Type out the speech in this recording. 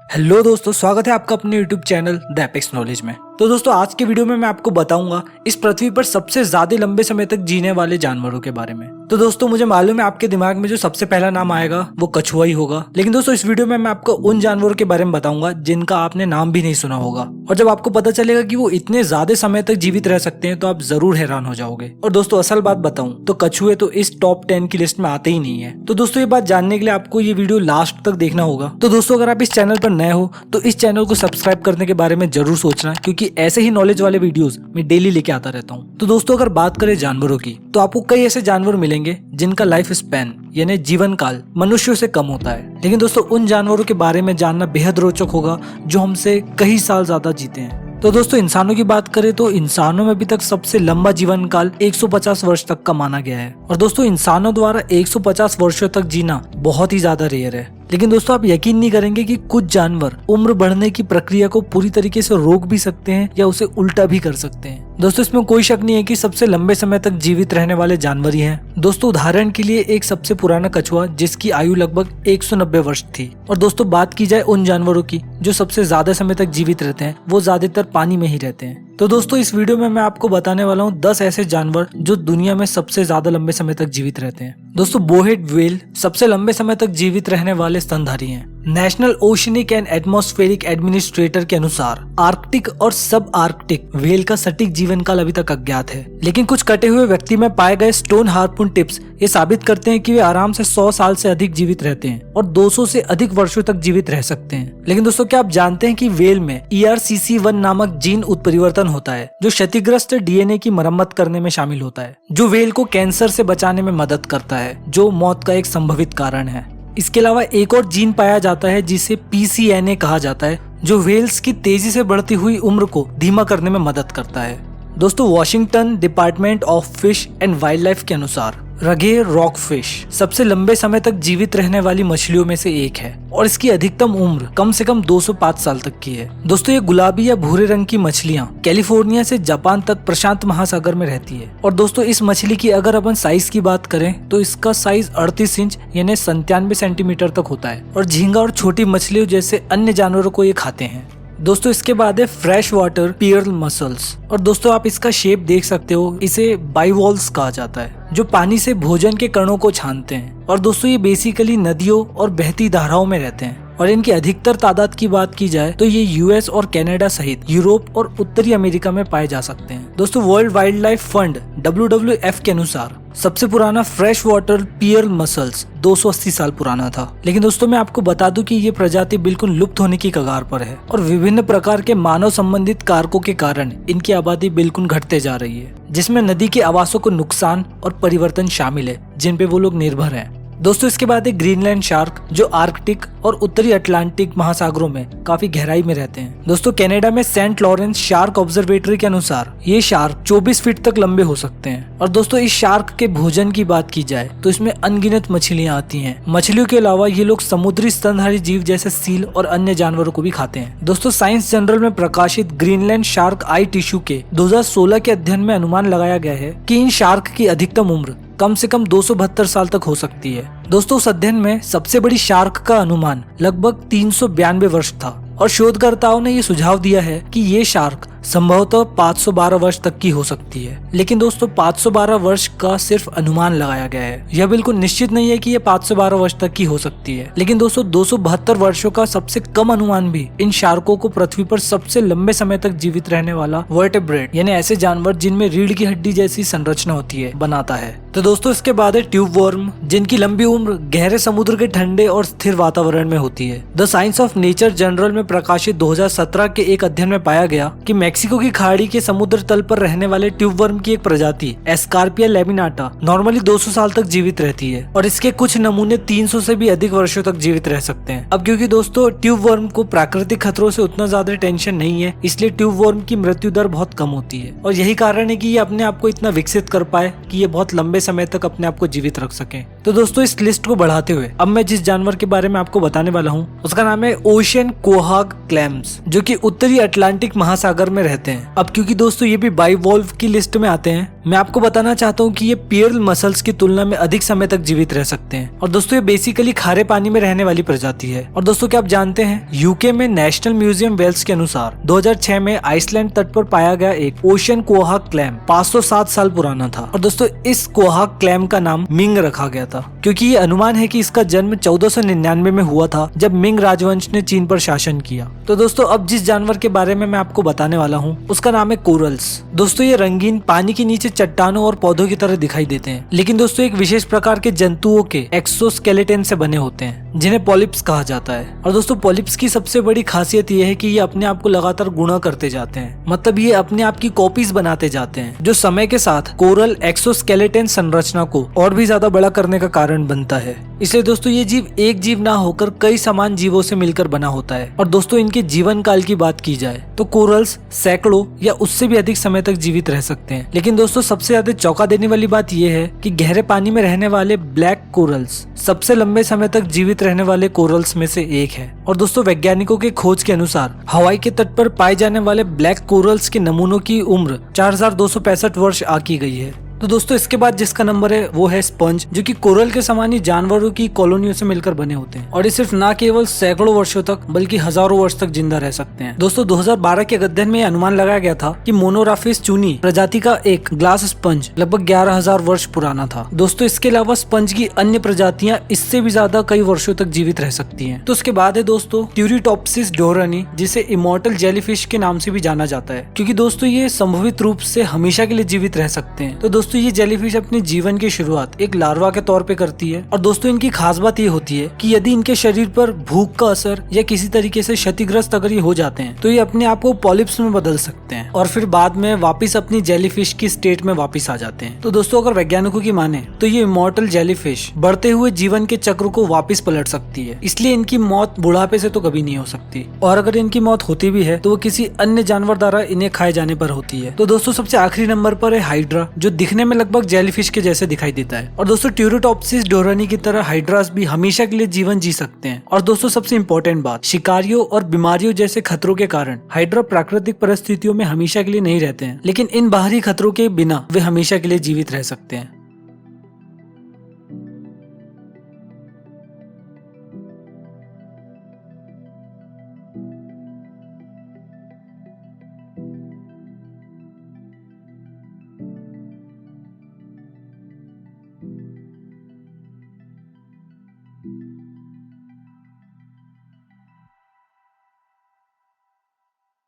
Hello दोस्तों, स्वागत है आपका अपने YouTube channel the apex knowledge में। तो दोस्तों आज के वीडियो में मैं आपको बताऊंगा इस पृथ्वी पर सबसे ज्यादा लंबे समय तक जीने वाले जानवरों के बारे में। तो दोस्तों मुझे मालूम है आपके दिमाग में जो सबसे पहला नाम आएगा वो कछुआ ही होगा, लेकिन दोस्तों इस वीडियो में मैं आपको उन जानवरों के बारे में बताऊंगा जिनका आपने नाम भी नहीं सुना होगा। और जब आपको पता चलेगा कि वो इतने ज्यादा समय तक जीवित रह सकते हैं तो आप जरूर हैरान हो जाओगे। और दोस्तों असल बात बताऊं तो कछुए तो इस टॉप 10 की लिस्ट में आते ही नहीं है। तो दोस्तों ये बात जानने के लिए आपको ये वीडियो लास्ट तक देखना होगा। तो दोस्तों अगर आप इस चैनल पर नए हो तो इस चैनल को सब्सक्राइब करने के बारे में जरूर सोचना, क्योंकि ऐसे ही नॉलेज वाले वीडियोस मैं डेली लेके आता रहता हूँ। तो दोस्तों अगर बात करें जानवरों की तो आपको कई ऐसे जानवर मिलेंगे जिनका लाइफ स्पैन यानी जीवन काल मनुष्यों से कम होता है, लेकिन दोस्तों उन जानवरों के बारे में जानना बेहद रोचक होगा जो हमसे कई साल ज्यादा जीते हैं। तो दोस्तों इंसानों की बात करें तो इंसानों में अभी तक सबसे लंबा जीवन काल 150 वर्ष तक का माना गया है। और दोस्तों इंसानों द्वारा 150 वर्षों तक जीना बहुत ही ज्यादा रेयर है, लेकिन दोस्तों आप यकीन नहीं करेंगे कि कुछ जानवर उम्र बढ़ने की प्रक्रिया को पूरी तरीके से रोक भी सकते हैं या उसे उल्टा भी कर सकते हैं। दोस्तों इसमें कोई शक नहीं है कि सबसे लंबे समय तक जीवित रहने वाले जानवर ही हैं। दोस्तों उदाहरण के लिए एक सबसे पुराना कछुआ जिसकी आयु लगभग 190 वर्ष थी। और दोस्तों बात की जाए उन जानवरों की जो सबसे ज्यादा समय तक जीवित रहते हैं, वो ज्यादातर पानी में ही रहते हैं। तो दोस्तों इस वीडियो में मैं आपको बताने वाला हूँ 10 ऐसे जानवर जो दुनिया में सबसे ज्यादा लंबे समय तक जीवित रहते हैं। दोस्तों बोहेड व्हेल सबसे लंबे समय तक जीवित रहने वाले स्तनधारी हैं। National oceanic and atmospheric administrator के अनुसार आर्कटिक और सब आर्कटिक व्हेल का सटीक जीवन काल अभी तक अज्ञात है, लेकिन कुछ कटे हुए व्यक्ति में पाए गए स्टोन हार्पून टिप्स ये साबित करते हैं कि वे आराम से 100 साल से अधिक जीवित रहते हैं और 200 से अधिक वर्षों तक जीवित रह सकते हैं। लेकिन दोस्तों क्या आप जानते हैं कि व्हेल में ERCC1 नामक जीन उत्परिवर्तन होता है जो क्षतिग्रस्त DNA की मरम्मत करने में शामिल होता है, जो व्हेल को कैंसर से बचाने में मदद करता है, जो मौत का एक संभावित कारण है। इसके अलावा एक और जीन पाया जाता है जिसे PCNA कहा जाता है, जो व्हेल्स की तेजी से बढ़ती हुई उम्र को धीमा करने में मदद करता है। दोस्तों Washington department of fish and wild life के अनुसार रगे रॉक फिश सबसे लंबे समय तक जीवित रहने वाली मछलियों में से एक है और इसकी अधिकतम उम्र कम से कम 205 साल तक की है। दोस्तों ये गुलाबी या भूरे रंग की मछलियां कैलिफोर्निया से जापान तक प्रशांत महासागर में रहती है। और दोस्तों इस मछली की अगर अपन साइज की बात करें तो इसका साइज 38 इंच यानी 97 सेंटीमीटर तक होता है और झींगा और छोटी मछलियों जैसे अन्य जानवरों को ये खाते हैं। दोस्तों इसके बाद है फ्रेश वाटर पीर्ल मसल्स। और दोस्तों आप इसका शेप देख सकते हो, इसे बाइवॉल्स कहा जाता है जो पानी से भोजन के कणों को छानते हैं। और दोस्तों ये बेसिकली नदियों और बहती धाराओं में रहते हैं और इनकी अधिकतर तादाद की बात की जाए तो ये US और कनाडा सहित यूरोप और उत्तरी अमेरिका में पाए जा सकते हैं। दोस्तों world wild life fund WWF के अनुसार सबसे पुराना फ्रेश वाटर पीर्ल मसल्स 280 साल पुराना था, लेकिन दोस्तों मैं आपको बता दूं कि ये प्रजाति बिल्कुल लुप्त होने की कगार पर है और विभिन्न प्रकार के मानव संबंधित कारकों के कारण इनकी आबादी बिल्कुल घटते जा रही है, जिसमें नदी के आवासों को नुकसान और परिवर्तन शामिल है जिन पे वो लोग निर्भर हैं। दोस्तों इसके बाद एक ग्रीनलैंड शार्क जो आर्कटिक और उत्तरी अटलांटिक महासागरों में काफी गहराई में रहते हैं। दोस्तों कनाडा में सेंट लॉरेंस शार्क ऑब्जर्वेटरी के अनुसार ये शार्क 24 फीट तक लंबे हो सकते हैं। और दोस्तों इस शार्क के भोजन की बात की जाए तो इसमें अनगिनत मछलियां आती हैं। मछलियों के अलावा ये लोग समुद्री स्तनधारी जीव जैसे सील और अन्य जानवरों को भी खाते हैं। दोस्तों साइंस जर्नल में प्रकाशित ग्रीनलैंड शार्क आई टिश्यू के 2016 के अध्ययन में अनुमान लगाया गया है कि इन शार्क की अधिकतम उम्र कम से कम 272 साल तक हो सकती है। दोस्तों उस अध्ययन में सबसे बड़ी शार्क का अनुमान लगभग 392 वर्ष था और शोधकर्ताओं ने ये सुझाव दिया है कि ये शार्क संभवतः 512 वर्ष तक की हो सकती है। लेकिन दोस्तों 512 वर्ष का सिर्फ अनुमान लगाया गया है, यह बिल्कुल निश्चित नहीं है कि ये 512 वर्ष तक की हो सकती है। लेकिन दोस्तों 272 वर्षों का सबसे कम अनुमान भी इन शार्कों को पृथ्वी पर सबसे लंबे समय तक जीवित रहने वाला वर्टेब्रेट यानी ऐसे जानवर जिनमें रीढ़ की हड्डी जैसी संरचना होती है बनाता है। तो दोस्तों इसके बाद है ट्यूब वर्म जिनकी लंबी उम्र गहरे समुद्र के ठंडे और स्थिर वातावरण में होती है। The science of nature journal में प्रकाशित 2017 के एक अध्ययन में पाया गया कि मेक्सिको की खाड़ी के समुद्र तल पर रहने वाले ट्यूब वर्म की एक प्रजाति एस्कार्पिया लेमिनाटा नॉर्मली 200 साल तक जीवित रहती है और इसके कुछ नमूने 300 से भी अधिक वर्षों तक जीवित रह सकते हैं। अब क्योंकि दोस्तों ट्यूब वर्म को प्राकृतिक खतरों से उतना ज्यादा टेंशन नहीं है, इसलिए ट्यूब वर्म की मृत्यु दर बहुत कम होती है और यही कारण है कि ये अपने आप को इतना विकसित कर पाए कि ये बहुत लंबे समय तक अपने आप को जीवित रख सके। तो दोस्तों इस लिस्ट को बढ़ाते हुए अब मैं जिस जानवर के बारे में आपको बताने वाला हूँ उसका नाम है ओशियन कोहाग क्लैम्स, जो कि उत्तरी अटलांटिक महासागर में रहते हैं। अब क्योंकि दोस्तों ये भी बाइवॉल्व की लिस्ट में आते हैं, मैं आपको बताना चाहता हूँ कि ये पियर्ल मसल्स की तुलना में अधिक समय तक जीवित रह सकते हैं। और दोस्तों ये बेसिकली खारे पानी में रहने वाली प्रजाति है। और दोस्तों क्या आप जानते हैं, यूके में नेशनल म्यूजियम वेल्स के अनुसार 2006 में आइसलैंड तट पर पाया गया एक ओशियन कोहाक क्लैम 507 साल पुराना था। और दोस्तों इस कोहाक क्लैम का नाम मिंग रखा गया था, क्योंकि ये अनुमान है कि इसका जन्म 1499 में हुआ था, जब मिंग राजवंश ने चीन पर शासन किया। तो दोस्तों अब जिस जानवर के बारे में मैं आपको बताने वाला हूँ उसका नाम है कोरल्स। दोस्तों ये रंगीन पानी के नीचे चट्टानों और पौधों की तरह दिखाई देते हैं, लेकिन दोस्तों एक विशेष प्रकार के जंतुओं के एक्सोस्केलेटन से बने होते हैं, जिन्हें पॉलिप्स कहा जाता है। और दोस्तों पॉलिप्स की सबसे बड़ी खासियत ये है कि ये अपने आप को लगातार गुणा करते जाते हैं, मतलब ये अपने आप की कॉपीज बनाते जाते हैं, जो समय के साथ कोरल एक्सोस्केलेटन संरचना को और भी ज्यादा बड़ा करने का कारण बनता है। इसलिए दोस्तों ये जीव एक जीव ना होकर कई समान जीवों से मिलकर बना होता है। और दोस्तों इनके जीवन काल की बात की जाए तो कोरल्स सैकड़ों या उससे भी अधिक समय तक जीवित रह सकते हैं। लेकिन दोस्तों सबसे ज्यादा चौंका देने वाली बात यह है कि गहरे पानी में रहने वाले ब्लैक कोरल्स सबसे लंबे समय तक जीवित रहने वाले कोरल्स में से एक है। और दोस्तों वैज्ञानिकों के खोज के अनुसार हवाई के तट पर पाए जाने वाले ब्लैक कोरल्स के नमूनों की उम्र 4265 वर्ष आकी गई है। तो दोस्तों इसके बाद जिसका नंबर है वो है स्पंज, जो कि कोरल के समान ही जानवरों की कॉलोनियों से मिलकर बने होते हैं, और ये सिर्फ ना केवल सैकड़ों वर्षों तक बल्कि हजारों वर्ष तक जिंदा रह सकते हैं। दोस्तों 2012 के अध्ययन में अनुमान लगाया गया था कि मोनोराफिस चूनी प्रजाति का एक ग्लास स्पंज लगभग 11,000 वर्ष पुराना था। दोस्तों इसके अलावा स्पंज की अन्य प्रजातियां इससे भी ज्यादा कई वर्षों तक जीवित रह सकती है। तो उसके बाद है दोस्तों ट्यूरिटोप्सिस डोरानी, जिसे इमॉर्टल जेलीफिश के नाम से भी जाना जाता है, क्योंकि दोस्तों ये संभवित रूप से हमेशा के लिए जीवित रह सकते हैं। तो दोस्तों ये जेलीफिश अपने जीवन की शुरुआत एक लार्वा के तौर पे करती है। और दोस्तों इनकी खास बात ये होती है कि यदि इनके शरीर पर भूख का असर या किसी तरीके से क्षतिग्रस्त अगर ये हो जाते हैं तो ये अपने आप को पॉलिप्स में बदल सकते हैं और फिर बाद में वापस अपनी जेलीफिश की स्टेट में वापस आ जाते हैं। तो दोस्तों अगर वैज्ञानिकों की माने तो ये इमॉर्टल जेलीफिश बढ़ते हुए जीवन के चक्र को वापस पलट सकती है, इसलिए इनकी मौत बुढ़ापे से तो कभी नहीं हो सकती। और अगर इनकी मौत होती भी है तो वो किसी अन्य जानवर द्वारा इन्हें खाए जाने पर होती है। तो दोस्तों सबसे आखिरी नंबर पर है हाइड्रा, जो दिखने में लगभग जेलीफिश के जैसे दिखाई देता है। और दोस्तों ट्यूरिटोप्सिस डोरानी की तरह हाइड्रास भी हमेशा के लिए जीवन जी सकते हैं। और दोस्तों सबसे इम्पोर्टेंट बात, शिकारियों और बीमारियों जैसे खतरों के कारण हाइड्रा प्राकृतिक परिस्थितियों में हमेशा के लिए नहीं रहते हैं, लेकिन इन बाहरी खतरों के बिना वे हमेशा के लिए जीवित रह सकते हैं।